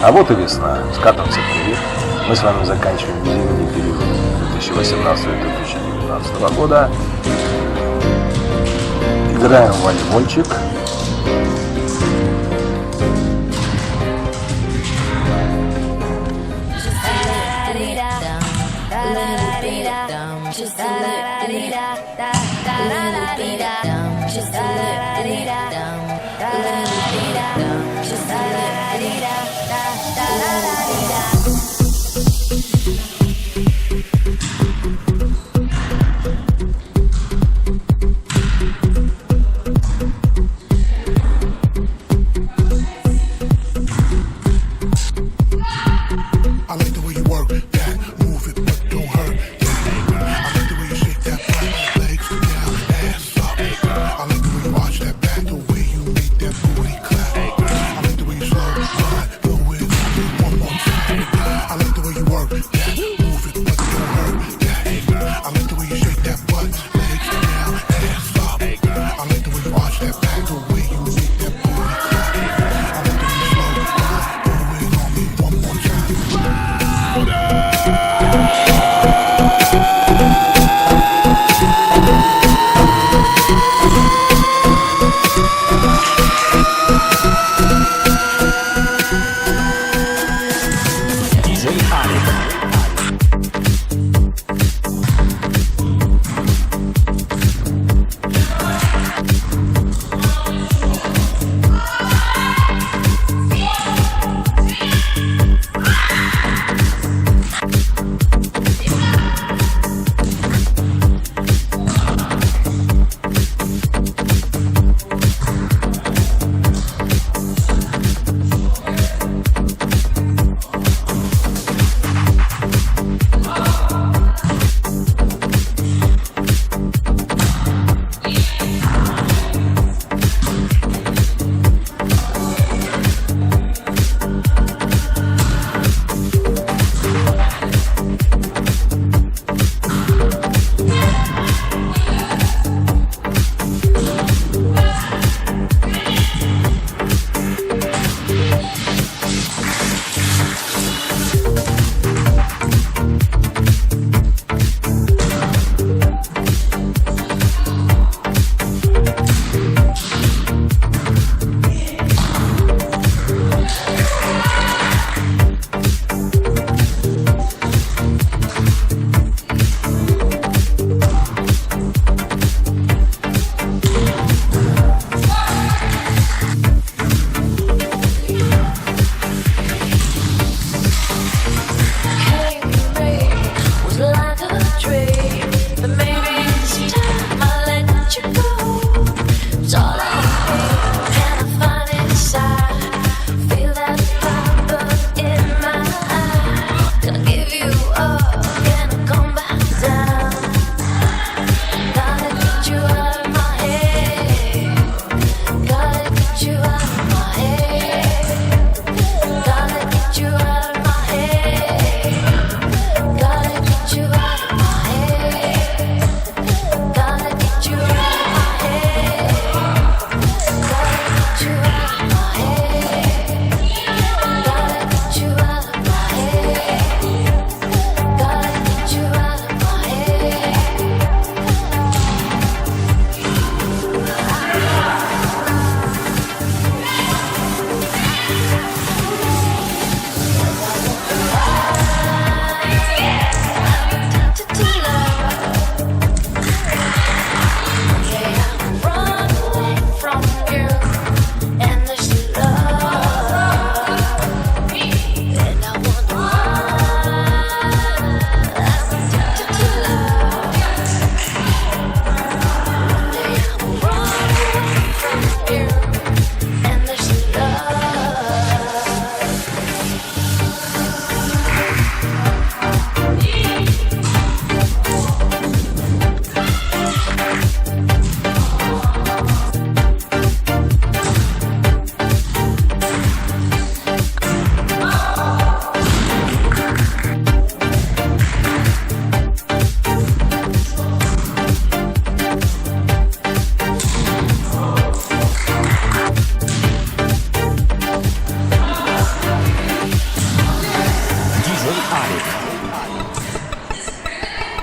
А вот и весна. Скатываться привет. Мы с вами заканчиваем зимний период 2018-2019 года. Играем в волейбольчик. I like the way you work that, move it but don't hurt. I like the way you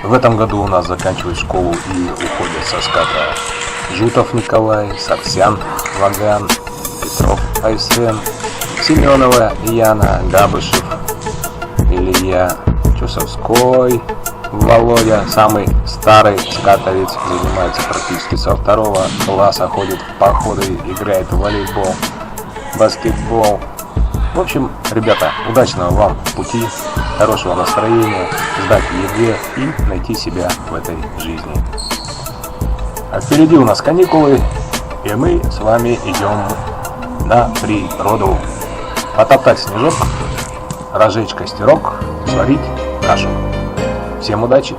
В этом году у нас заканчивает школу и уходят со ската Жутов Николай, Сарсян Ваган, Петров Айсен, Семенова Яна, Габышев Илья, Чусовской Володя, самый старый скатовец, занимается практически со 2 класса, ходит в походы, играет в волейбол, баскетбол. В общем, ребята, удачного вам пути, хорошего настроения, сдать ЕГЭ и найти себя в этой жизни. А впереди у нас каникулы, и мы с вами идем на природу. Потоптать снежок, разжечь костерок, сварить кашу. Всем удачи!